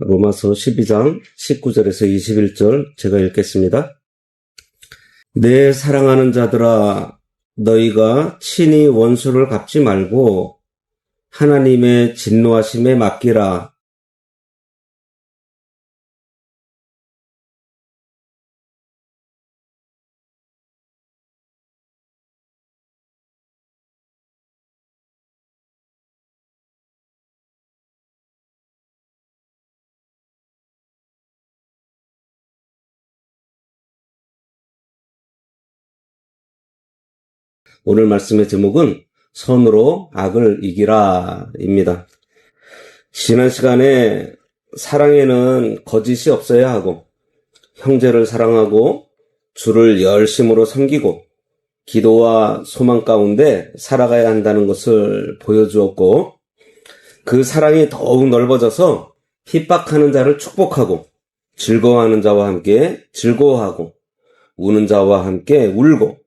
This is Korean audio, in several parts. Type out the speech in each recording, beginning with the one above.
로마서 12장 19절에서 21절 제가 읽겠습니다. 내 사랑하는 자들아, 너희가 친히 원수를 갚지 말고 하나님의 진노하심에 맡기라. 오늘 말씀의 제목은 선으로 악을 이기라 입니다. 지난 시간에 사랑에는 거짓이 없어야 하고 형제를 사랑하고 주를 열심으로 섬기고 기도와 소망 가운데 살아가야 한다는 것을 보여주었고, 그 사랑이 더욱 넓어져서 핍박하는 자를 축복하고 즐거워하는 자와 함께 즐거워하고 우는 자와 함께 울고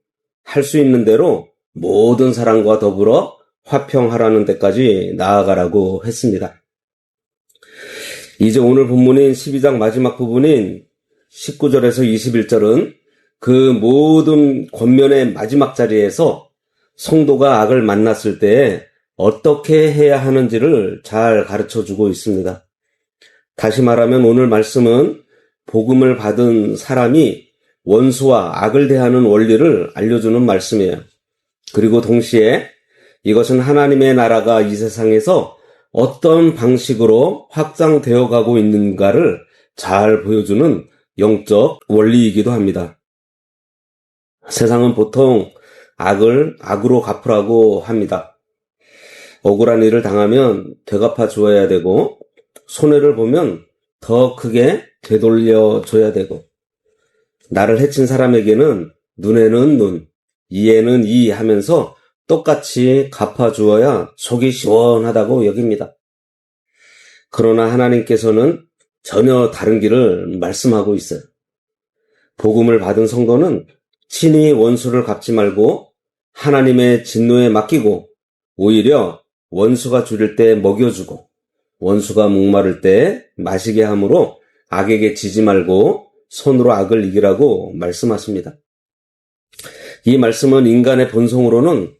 할 수 있는 대로 모든 사람과 더불어 화평하라는 데까지 나아가라고 했습니다. 이제 오늘 본문인 12장 마지막 부분인 19절에서 21절은 그 모든 권면의 마지막 자리에서 성도가 악을 만났을 때 어떻게 해야 하는지를 잘 가르쳐주고 있습니다. 다시 말하면 오늘 말씀은 복음을 받은 사람이 원수와 악을 대하는 원리를 알려주는 말씀이에요. 그리고 동시에 이것은 하나님의 나라가 이 세상에서 어떤 방식으로 확장되어 가고 있는가를 잘 보여주는 영적 원리이기도 합니다. 세상은 보통 악을 악으로 갚으라고 합니다. 억울한 일을 당하면 되갚아 주어야 되고, 손해를 보면 더 크게 되돌려 줘야 되고, 나를 해친 사람에게는 눈에는 눈, 이에는 이 하면서 똑같이 갚아주어야 속이 시원하다고 여깁니다. 그러나 하나님께서는 전혀 다른 길을 말씀하고 있어요. 복음을 받은 성도는 친히 원수를 갚지 말고 하나님의 진노에 맡기고, 오히려 원수가 줄일 때 먹여주고 원수가 목마를 때 마시게 함으로 악에게 지지 말고 손으로 악을 이기라고 말씀하십니다. 이 말씀은 인간의 본성으로는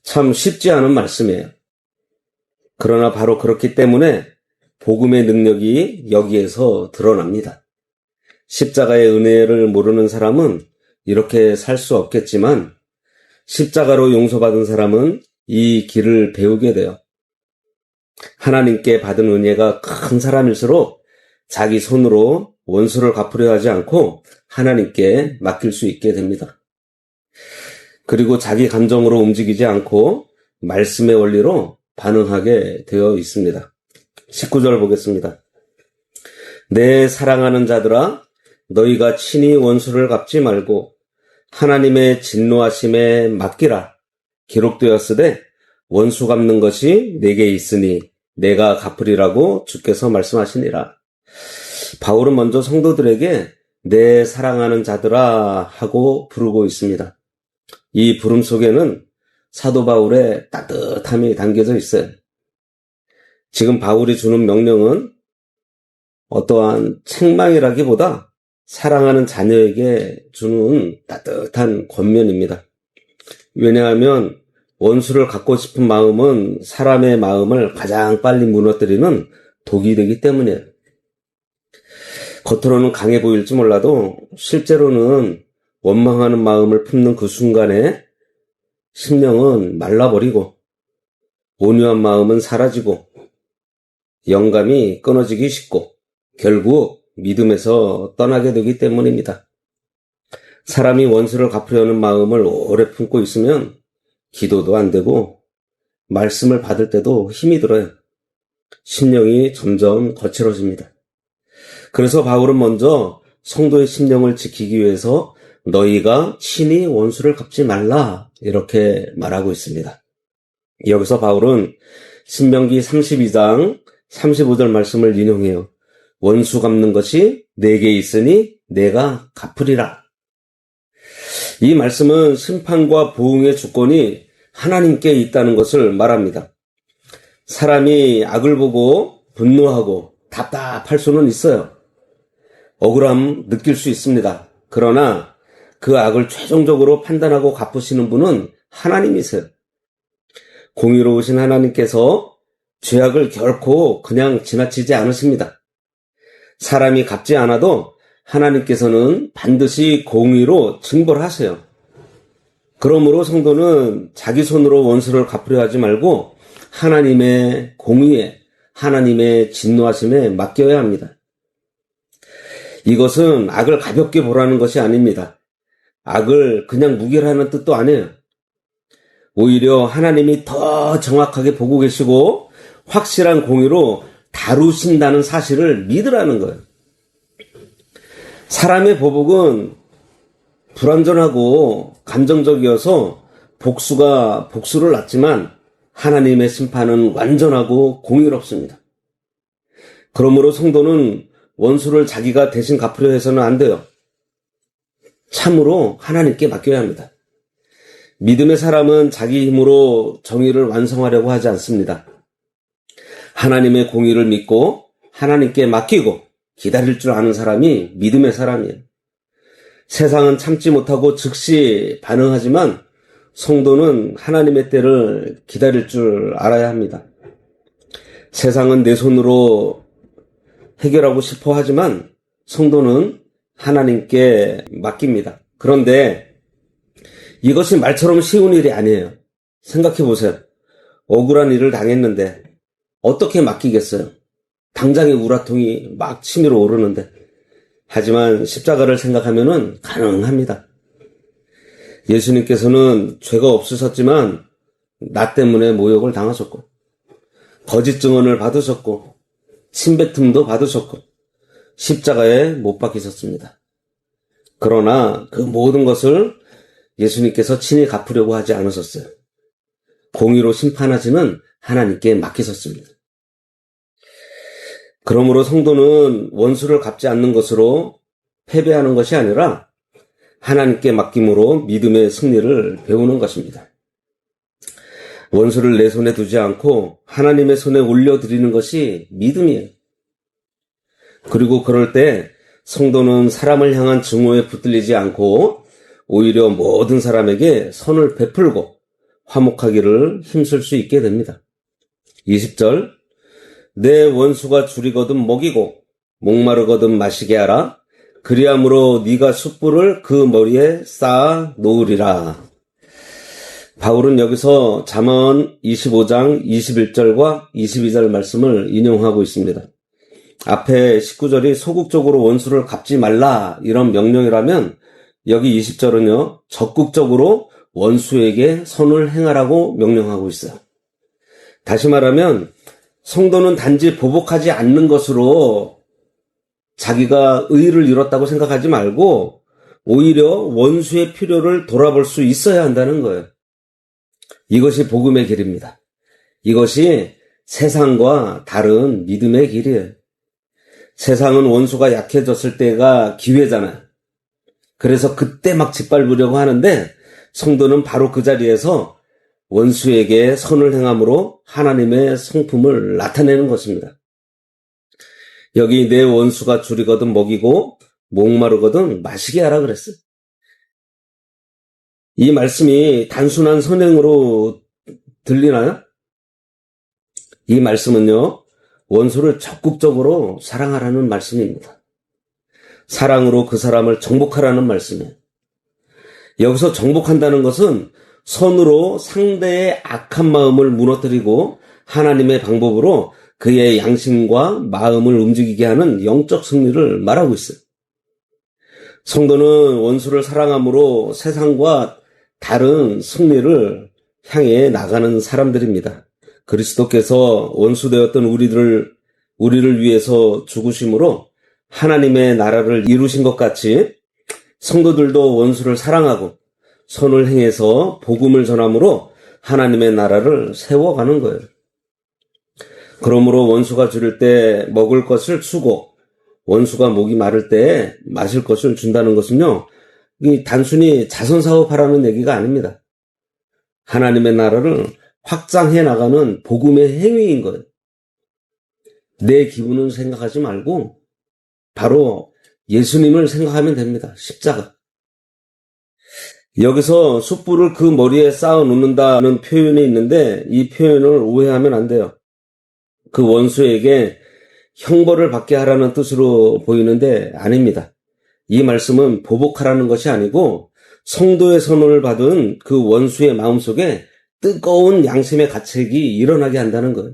참 쉽지 않은 말씀이에요. 그러나 바로 그렇기 때문에 복음의 능력이 여기에서 드러납니다. 십자가의 은혜를 모르는 사람은 이렇게 살 수 없겠지만, 십자가로 용서받은 사람은 이 길을 배우게 돼요. 하나님께 받은 은혜가 큰 사람일수록 자기 손으로 원수를 갚으려 하지 않고 하나님께 맡길 수 있게 됩니다. 그리고 자기 감정으로 움직이지 않고 말씀의 원리로 반응하게 되어 있습니다. 19절 보겠습니다. 내 사랑하는 자들아, 너희가 친히 원수를 갚지 말고 하나님의 진노하심에 맡기라. 기록되었으되 원수 갚는 것이 내게 있으니 내가 갚으리라고 주께서 말씀하시니라. 바울은 먼저 성도들에게 내 사랑하는 자들아 하고 부르고 있습니다. 이 부름 속에는 사도 바울의 따뜻함이 담겨져 있어요. 지금 바울이 주는 명령은 어떠한 책망이라기보다 사랑하는 자녀에게 주는 따뜻한 권면입니다. 왜냐하면 원수를 갚고 싶은 마음은 사람의 마음을 가장 빨리 무너뜨리는 독이 되기 때문이에요. 겉으로는 강해 보일지 몰라도 실제로는 원망하는 마음을 품는 그 순간에 심령은 말라버리고 온유한 마음은 사라지고 영감이 끊어지기 쉽고 결국 믿음에서 떠나게 되기 때문입니다. 사람이 원수를 갚으려는 마음을 오래 품고 있으면 기도도 안 되고 말씀을 받을 때도 힘이 들어요. 심령이 점점 거칠어집니다. 그래서 바울은 먼저 성도의 심령을 지키기 위해서 너희가 친히 원수를 갚지 말라 이렇게 말하고 있습니다. 여기서 바울은 신명기 32장 35절 말씀을 인용해요. 원수 갚는 것이 내게 있으니 내가 갚으리라. 이 말씀은 심판과 보응의 주권이 하나님께 있다는 것을 말합니다. 사람이 악을 보고 분노하고 답답할 수는 있어요. 억울함 느낄 수 있습니다. 그러나 그 악을 최종적으로 판단하고 갚으시는 분은 하나님이세요. 공의로우신 하나님께서 죄악을 결코 그냥 지나치지 않으십니다. 사람이 갚지 않아도 하나님께서는 반드시 공의로 징벌하세요. 그러므로 성도는 자기 손으로 원수를 갚으려 하지 말고 하나님의 공의에, 하나님의 진노하심에 맡겨야 합니다. 이것은 악을 가볍게 보라는 것이 아닙니다. 악을 그냥 무결하는 뜻도 아니에요. 오히려 하나님이 더 정확하게 보고 계시고 확실한 공의로 다루신다는 사실을 믿으라는 거예요. 사람의 보복은 불완전하고 감정적이어서 복수가 복수를 낳지만 하나님의 심판은 완전하고 공의롭습니다. 그러므로 성도는 원수를 자기가 대신 갚으려 해서는 안 돼요. 참으로 하나님께 맡겨야 합니다. 믿음의 사람은 자기 힘으로 정의를 완성하려고 하지 않습니다. 하나님의 공의를 믿고 하나님께 맡기고 기다릴 줄 아는 사람이 믿음의 사람이에요. 세상은 참지 못하고 즉시 반응하지만 성도는 하나님의 때를 기다릴 줄 알아야 합니다. 세상은 내 손으로 해결하고 싶어 하지만 성도는 하나님께 맡깁니다. 그런데 이것이 말처럼 쉬운 일이 아니에요. 생각해 보세요. 억울한 일을 당했는데 어떻게 맡기겠어요? 당장의 우라통이 막 치밀어 오르는데. 하지만 십자가를 생각하면은 가능합니다. 예수님께서는 죄가 없으셨지만 나 때문에 모욕을 당하셨고 거짓 증언을 받으셨고 침뱉음도 받으셨고 십자가에 못 박히셨습니다. 그러나 그 모든 것을 예수님께서 친히 갚으려고 하지 않으셨어요. 공의로 심판하시는 하나님께 맡기셨습니다. 그러므로 성도는 원수를 갚지 않는 것으로 패배하는 것이 아니라 하나님께 맡김으로 믿음의 승리를 배우는 것입니다. 원수를 내 손에 두지 않고 하나님의 손에 올려드리는 것이 믿음이에요. 그리고 그럴 때 성도는 사람을 향한 증오에 붙들리지 않고 오히려 모든 사람에게 선을 베풀고 화목하기를 힘쓸 수 있게 됩니다. 20절 내 원수가 줄이거든 먹이고 목마르거든 마시게 하라. 그리함으로 네가 숯불을 그 머리에 쌓아 놓으리라. 바울은 여기서 잠언 25장 21절과 22절 말씀을 인용하고 있습니다. 앞에 19절이 소극적으로 원수를 갚지 말라 이런 명령이라면 여기 20절은요 적극적으로 원수에게 선을 행하라고 명령하고 있어요. 다시 말하면 성도는 단지 보복하지 않는 것으로 자기가 의의를 이뤘다고 생각하지 말고 오히려 원수의 필요를 돌아볼 수 있어야 한다는 거예요. 이것이 복음의 길입니다. 이것이 세상과 다른 믿음의 길이에요. 세상은 원수가 약해졌을 때가 기회잖아요. 그래서 그때 막 짓밟으려고 하는데 성도는 바로 그 자리에서 원수에게 선을 행함으로 하나님의 성품을 나타내는 것입니다. 여기 내 원수가 줄이거든 먹이고 목마르거든 마시게 하라 그랬어요. 이 말씀이 단순한 선행으로 들리나요? 이 말씀은요, 원수를 적극적으로 사랑하라는 말씀입니다. 사랑으로 그 사람을 정복하라는 말씀이에요. 여기서 정복한다는 것은 선으로 상대의 악한 마음을 무너뜨리고 하나님의 방법으로 그의 양심과 마음을 움직이게 하는 영적 승리를 말하고 있어요. 성도는 원수를 사랑함으로 세상과 다른 승리를 향해 나가는 사람들입니다. 그리스도께서 원수되었던 우리를 위해서 죽으심으로 하나님의 나라를 이루신 것 같이 성도들도 원수를 사랑하고 선을 행해서 복음을 전함으로 하나님의 나라를 세워가는 거예요. 그러므로 원수가 줄일 때 먹을 것을 주고 원수가 목이 마를 때 마실 것을 준다는 것은요, 단순히 자선사업하라는 얘기가 아닙니다. 하나님의 나라를 확장해 나가는 복음의 행위인 거예요. 내 기분은 생각하지 말고 바로 예수님을 생각하면 됩니다. 십자가. 여기서 숯불을 그 머리에 쌓아 놓는다는 표현이 있는데 이 표현을 오해하면 안 돼요. 그 원수에게 형벌을 받게 하라는 뜻으로 보이는데 아닙니다. 이 말씀은 보복하라는 것이 아니고 성도의 선언을 받은 그 원수의 마음속에 뜨거운 양심의 가책이 일어나게 한다는 거예요.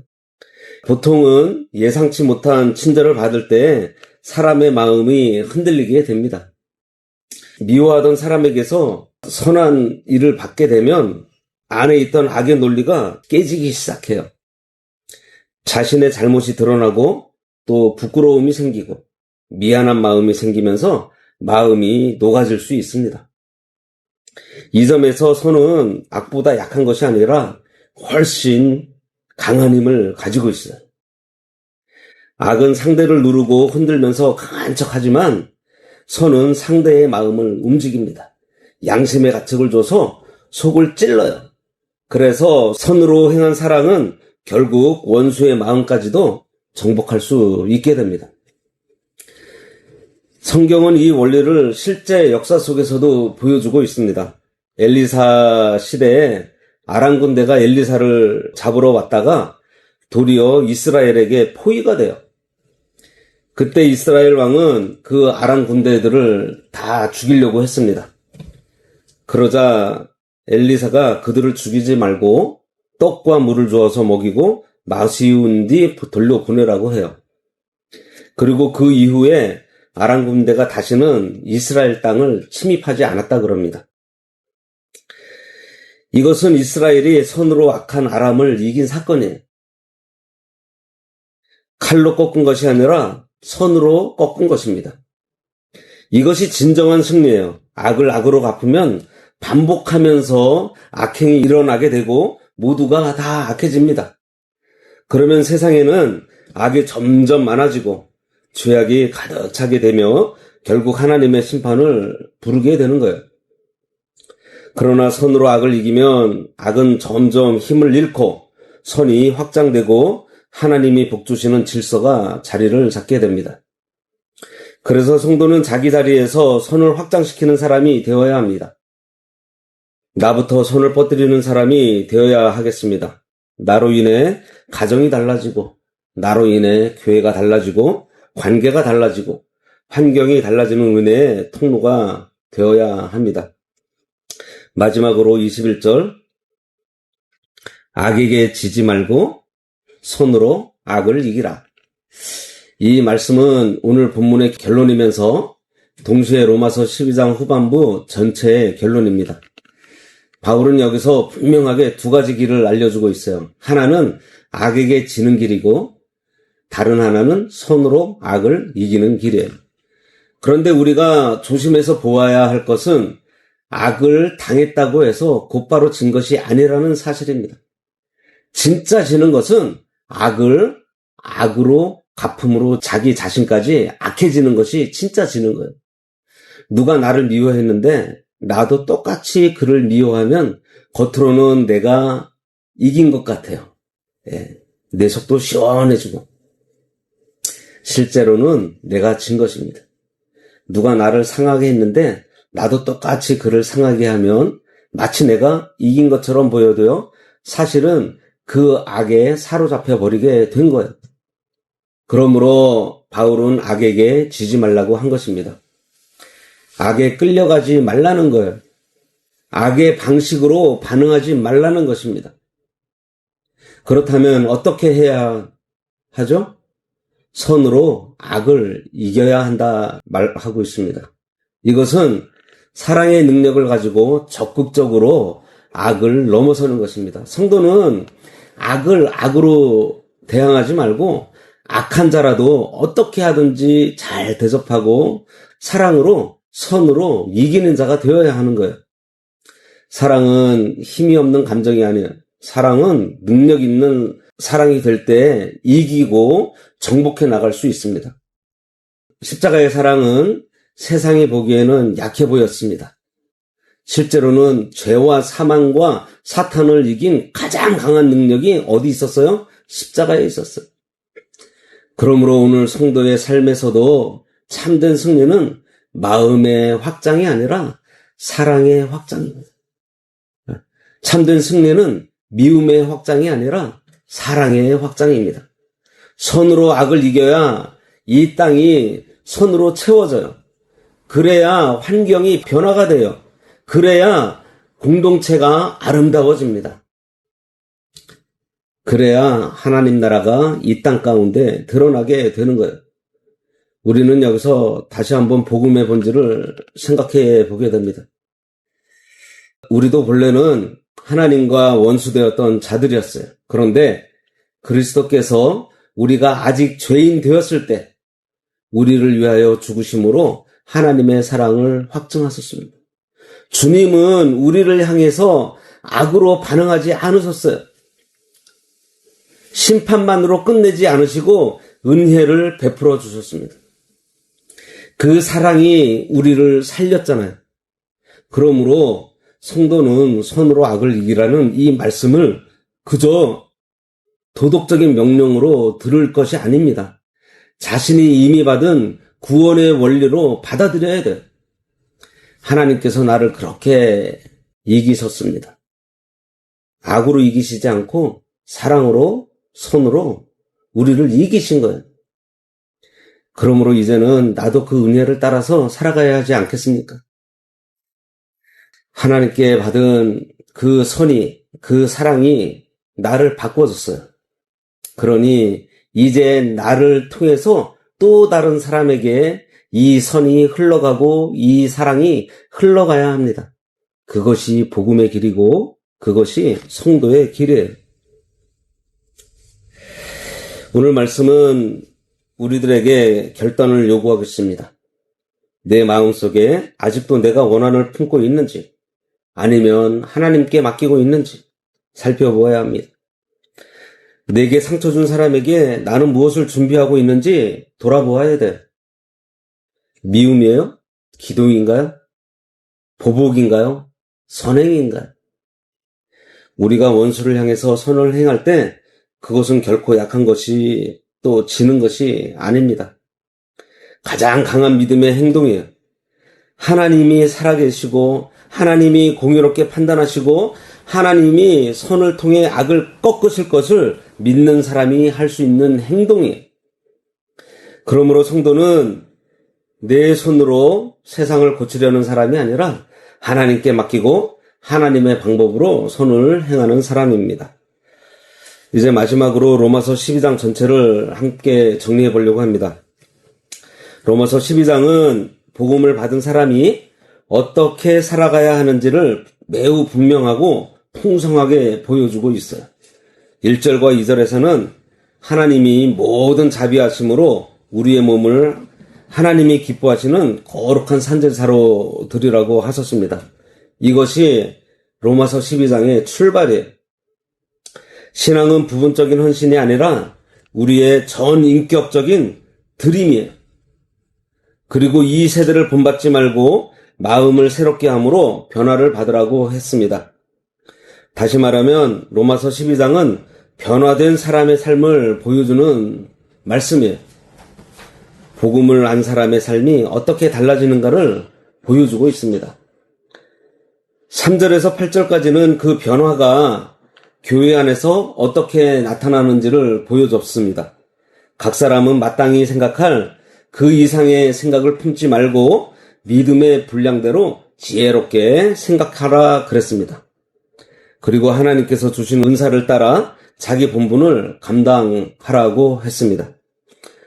보통은 예상치 못한 친절을 받을 때 사람의 마음이 흔들리게 됩니다. 미워하던 사람에게서 선한 일을 받게 되면 안에 있던 악의 논리가 깨지기 시작해요. 자신의 잘못이 드러나고 또 부끄러움이 생기고 미안한 마음이 생기면서 마음이 녹아질 수 있습니다. 이 점에서 선은 악보다 약한 것이 아니라 훨씬 강한 힘을 가지고 있어요. 악은 상대를 누르고 흔들면서 강한 척하지만 선은 상대의 마음을 움직입니다. 양심의 가책을 줘서 속을 찔러요. 그래서 선으로 행한 사랑은 결국 원수의 마음까지도 정복할 수 있게 됩니다. 성경은 이 원리를 실제 역사 속에서도 보여주고 있습니다. 엘리사 시대에 아람 군대가 엘리사를 잡으러 왔다가 도리어 이스라엘에게 포위가 돼요. 그때 이스라엘 왕은 그 아람 군대들을 다 죽이려고 했습니다. 그러자 엘리사가 그들을 죽이지 말고 떡과 물을 주어서 먹이고 마시운 뒤 돌려보내라고 해요. 그리고 그 이후에 아람 군대가 다시는 이스라엘 땅을 침입하지 않았다 그럽니다. 이것은 이스라엘이 선으로 악한 아람을 이긴 사건이에요. 칼로 꺾은 것이 아니라 선으로 꺾은 것입니다. 이것이 진정한 승리예요. 악을 악으로 갚으면 반복하면서 악행이 일어나게 되고 모두가 다 악해집니다. 그러면 세상에는 악이 점점 많아지고 죄악이 가득 차게 되며 결국 하나님의 심판을 부르게 되는 거예요. 그러나 선으로 악을 이기면 악은 점점 힘을 잃고 선이 확장되고 하나님이 복주시는 질서가 자리를 잡게 됩니다. 그래서 성도는 자기 자리에서 선을 확장시키는 사람이 되어야 합니다. 나부터 선을 뻗들이는 사람이 되어야 하겠습니다. 나로 인해 가정이 달라지고 나로 인해 교회가 달라지고 관계가 달라지고 환경이 달라지는 은혜의 통로가 되어야 합니다. 마지막으로 21절 악에게 지지 말고 선으로 악을 이기라. 이 말씀은 오늘 본문의 결론이면서 동시에 로마서 12장 후반부 전체의 결론입니다. 바울은 여기서 분명하게 두 가지 길을 알려주고 있어요. 하나는 악에게 지는 길이고 다른 하나는 선으로 악을 이기는 길이에요. 그런데 우리가 조심해서 보아야 할 것은 악을 당했다고 해서 곧바로 진 것이 아니라는 사실입니다. 진짜 지는 것은 악을 악으로 갚음으로 자기 자신까지 악해지는 것이 진짜 지는 거예요. 누가 나를 미워했는데 나도 똑같이 그를 미워하면 겉으로는 내가 이긴 것 같아요. 내 속도 시원해지고 실제로는 내가 진 것입니다. 누가 나를 상하게 했는데 나도 똑같이 그를 상하게 하면 마치 내가 이긴 것처럼 보여도요, 사실은 그 악에 사로잡혀 버리게 된 거예요. 그러므로 바울은 악에게 지지 말라고 한 것입니다. 악에 끌려가지 말라는 거예요. 악의 방식으로 반응하지 말라는 것입니다. 그렇다면 어떻게 해야 하죠? 선으로 악을 이겨야 한다 말하고 있습니다. 이것은 사랑의 능력을 가지고 적극적으로 악을 넘어서는 것입니다. 성도는 악을 악으로 대항하지 말고 악한 자라도 어떻게 하든지 잘 대접하고 사랑으로 선으로 이기는 자가 되어야 하는 거예요. 사랑은 힘이 없는 감정이 아니에요. 사랑은 능력 있는 사랑이 될 때 이기고 정복해 나갈 수 있습니다. 십자가의 사랑은 세상이 보기에는 약해 보였습니다. 실제로는 죄와 사망과 사탄을 이긴 가장 강한 능력이 어디 있었어요? 십자가에 있었어요. 그러므로 오늘 성도의 삶에서도 참된 승리는 마음의 확장이 아니라 사랑의 확장입니다. 참된 승리는 미움의 확장이 아니라 사랑의 확장입니다. 선으로 악을 이겨야 이 땅이 선으로 채워져요. 그래야 환경이 변화가 돼요. 그래야 공동체가 아름다워집니다. 그래야 하나님 나라가 이 땅 가운데 드러나게 되는 거예요. 우리는 여기서 다시 한번 복음의 본질을 생각해 보게 됩니다. 우리도 본래는 하나님과 원수되었던 자들이었어요. 그런데 그리스도께서 우리가 아직 죄인 되었을 때 우리를 위하여 죽으심으로 하나님의 사랑을 확증하셨습니다. 주님은 우리를 향해서 악으로 반응하지 않으셨어요. 심판만으로 끝내지 않으시고 은혜를 베풀어 주셨습니다. 그 사랑이 우리를 살렸잖아요. 그러므로 성도는 선으로 악을 이기라는 이 말씀을 그저 도덕적인 명령으로 들을 것이 아닙니다. 자신이 이미 받은 구원의 원리로 받아들여야 돼요. 하나님께서 나를 그렇게 이기셨습니다. 악으로 이기시지 않고 사랑으로, 선으로 우리를 이기신 거예요. 그러므로 이제는 나도 그 은혜를 따라서 살아가야 하지 않겠습니까? 하나님께 받은 그 선이, 그 사랑이 나를 바꿔줬어요. 그러니 이제 나를 통해서 또 다른 사람에게 이 선이 흘러가고 이 사랑이 흘러가야 합니다. 그것이 복음의 길이고 그것이 성도의 길이에요. 오늘 말씀은 우리들에게 결단을 요구하고 있습니다. 내 마음속에 아직도 내가 원한을 품고 있는지 아니면 하나님께 맡기고 있는지 살펴보아야 합니다. 내게 상처 준 사람에게 나는 무엇을 준비하고 있는지 돌아보아야 돼요. 미움이에요? 기도인가요? 보복인가요? 선행인가요? 우리가 원수를 향해서 선을 행할 때 그것은 결코 약한 것이 또 지는 것이 아닙니다. 가장 강한 믿음의 행동이에요. 하나님이 살아계시고 하나님이 공의롭게 판단하시고 하나님이 선을 통해 악을 꺾으실 것을 믿는 사람이 할 수 있는 행동이에요. 그러므로 성도는 내 손으로 세상을 고치려는 사람이 아니라 하나님께 맡기고 하나님의 방법으로 선을 행하는 사람입니다. 이제 마지막으로 로마서 12장 전체를 함께 정리해 보려고 합니다. 로마서 12장은 복음을 받은 사람이 어떻게 살아가야 하는지를 매우 분명하고 풍성하게 보여주고 있어요. 1절과 2절에서는 하나님이 모든 자비하심으로 우리의 몸을 하나님이 기뻐하시는 거룩한 산제사로 드리라고 하셨습니다. 이것이 로마서 12장의 출발이에요. 신앙은 부분적인 헌신이 아니라 우리의 전인격적인 드림이에요. 그리고 이 세대를 본받지 말고 마음을 새롭게 함으로 변화를 받으라고 했습니다. 다시 말하면 로마서 12장은 변화된 사람의 삶을 보여주는 말씀이에요. 복음을 안 사람의 삶이 어떻게 달라지는가를 보여주고 있습니다. 3절에서 8절까지는 그 변화가 교회 안에서 어떻게 나타나는지를 보여줬습니다. 각 사람은 마땅히 생각할 그 이상의 생각을 품지 말고 믿음의 분량대로 지혜롭게 생각하라 그랬습니다. 그리고 하나님께서 주신 은사를 따라 자기 본분을 감당하라고 했습니다.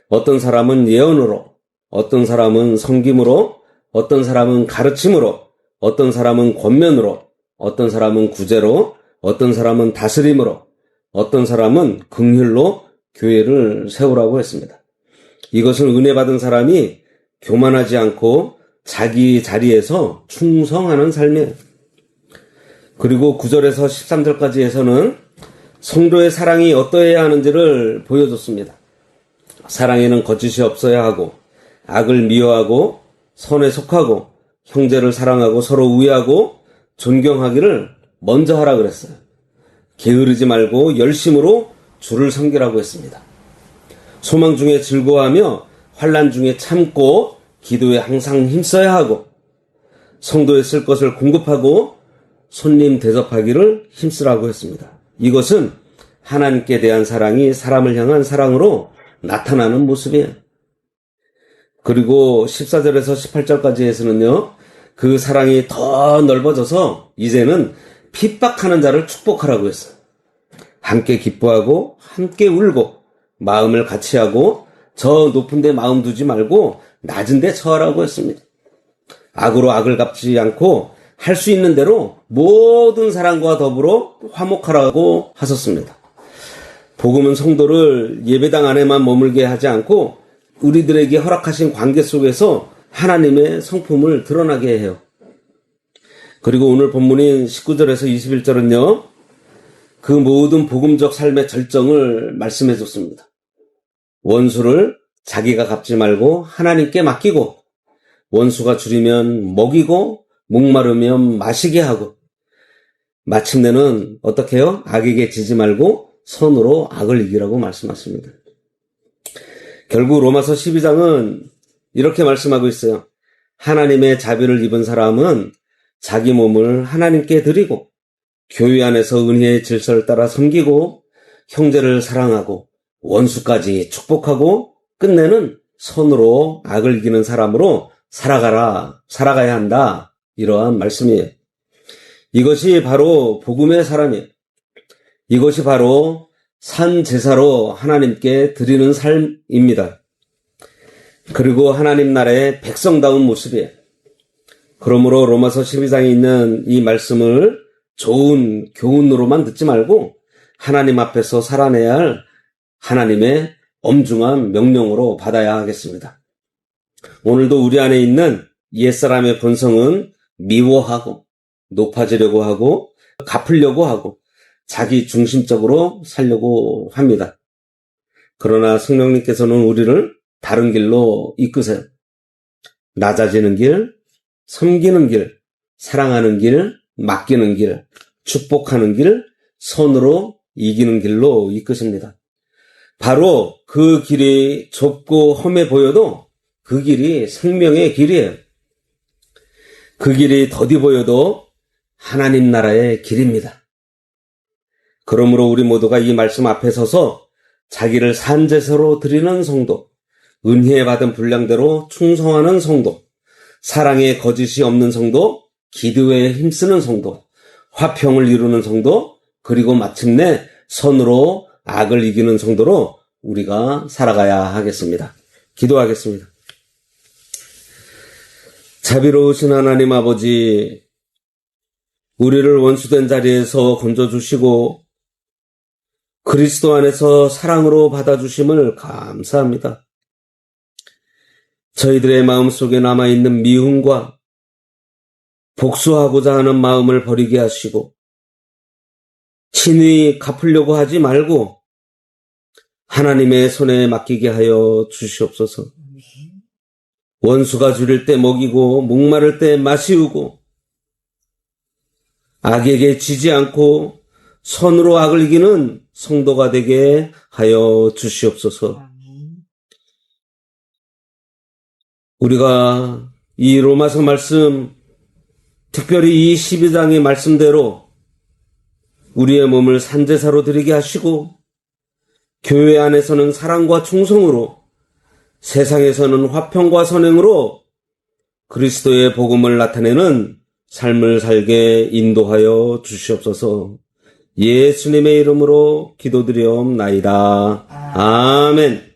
어떤 사람은 예언으로, 어떤 사람은 섬김으로, 어떤 사람은 가르침으로, 어떤 사람은 권면으로, 어떤 사람은 구제로, 어떤 사람은 다스림으로, 어떤 사람은 긍휼로 교회를 세우라고 했습니다. 이것은 은혜 받은 사람이 교만하지 않고 자기 자리에서 충성하는 삶이에요. 그리고 9절에서 13절까지에서는 성도의 사랑이 어떠해야 하는지를 보여줬습니다. 사랑에는 거짓이 없어야 하고 악을 미워하고 선에 속하고 형제를 사랑하고 서로 우애하고 존경하기를 먼저 하라 그랬어요. 게으르지 말고 열심으로 주를 섬기라고 했습니다. 소망 중에 즐거워하며 환난 중에 참고 기도에 항상 힘써야 하고 성도에 쓸 것을 공급하고 손님 대접하기를 힘쓰라고 했습니다. 이것은 하나님께 대한 사랑이 사람을 향한 사랑으로 나타나는 모습이에요. 그리고 14절에서 18절까지에서는요, 그 사랑이 더 넓어져서 이제는 핍박하는 자를 축복하라고 했어요. 함께 기뻐하고 함께 울고 마음을 같이 하고 저 높은 데 마음 두지 말고 낮은 데 처하라고 했습니다. 악으로 악을 갚지 않고 할 수 있는 대로 모든 사람과 더불어 화목하라고 하셨습니다. 복음은 성도를 예배당 안에만 머물게 하지 않고 우리들에게 허락하신 관계 속에서 하나님의 성품을 드러나게 해요. 그리고 오늘 본문인 19절에서 21절은요, 그 모든 복음적 삶의 절정을 말씀해 줬습니다. 원수를 자기가 갚지 말고 하나님께 맡기고, 원수가 줄이면 먹이고, 목마르면 마시게 하고, 마침내는 어떻게 해요? 악에게 지지 말고 선으로 악을 이기라고 말씀하십니다. 결국 로마서 12장은 이렇게 말씀하고 있어요. 하나님의 자비를 입은 사람은 자기 몸을 하나님께 드리고 교회 안에서 은혜의 질서를 따라 섬기고 형제를 사랑하고 원수까지 축복하고 끝내는 선으로 악을 이기는 사람으로 살아가야 한다. 이러한 말씀이에요. 이것이 바로 복음의 사람이에요. 이것이 바로 산 제사로 하나님께 드리는 삶입니다. 그리고 하나님 나라의 백성다운 모습이에요. 그러므로 로마서 12장에 있는 이 말씀을 좋은 교훈으로만 듣지 말고 하나님 앞에서 살아내야 할 하나님의 엄중한 명령으로 받아야 하겠습니다. 오늘도 우리 안에 있는 옛사람의 본성은 미워하고 높아지려고 하고 갚으려고 하고 자기 중심적으로 살려고 합니다. 그러나 성령님께서는 우리를 다른 길로 이끄세요. 낮아지는 길, 섬기는 길, 사랑하는 길, 맡기는 길, 축복하는 길, 선으로 이기는 길로 이끄십니다. 바로 그 길이 좁고 험해 보여도 그 길이 생명의 길이에요. 그 길이 더디 보여도 하나님 나라의 길입니다. 그러므로 우리 모두가 이 말씀 앞에 서서 자기를 산제사로 드리는 성도, 은혜 받은 분량대로 충성하는 성도, 사랑에 거짓이 없는 성도, 기도에 힘쓰는 성도, 화평을 이루는 성도, 그리고 마침내 선으로 악을 이기는 성도로 우리가 살아가야 하겠습니다. 기도하겠습니다. 자비로우신 하나님 아버지, 우리를 원수된 자리에서 건져주시고 그리스도 안에서 사랑으로 받아주심을 감사합니다. 저희들의 마음속에 남아있는 미움과 복수하고자 하는 마음을 버리게 하시고 친히 갚으려고 하지 말고 하나님의 손에 맡기게 하여 주시옵소서. 원수가 줄일 때 먹이고 목마를 때 마시우고 악에게 지지 않고 선으로 악을 이기는 성도가 되게 하여 주시옵소서. 우리가 이 로마서 말씀, 특별히 이 12장의 말씀대로 우리의 몸을 산제사로 드리게 하시고 교회 안에서는 사랑과 충성으로, 세상에서는 화평과 선행으로 그리스도의 복음을 나타내는 삶을 살게 인도하여 주시옵소서. 예수님의 이름으로 기도드리옵나이다. 아멘.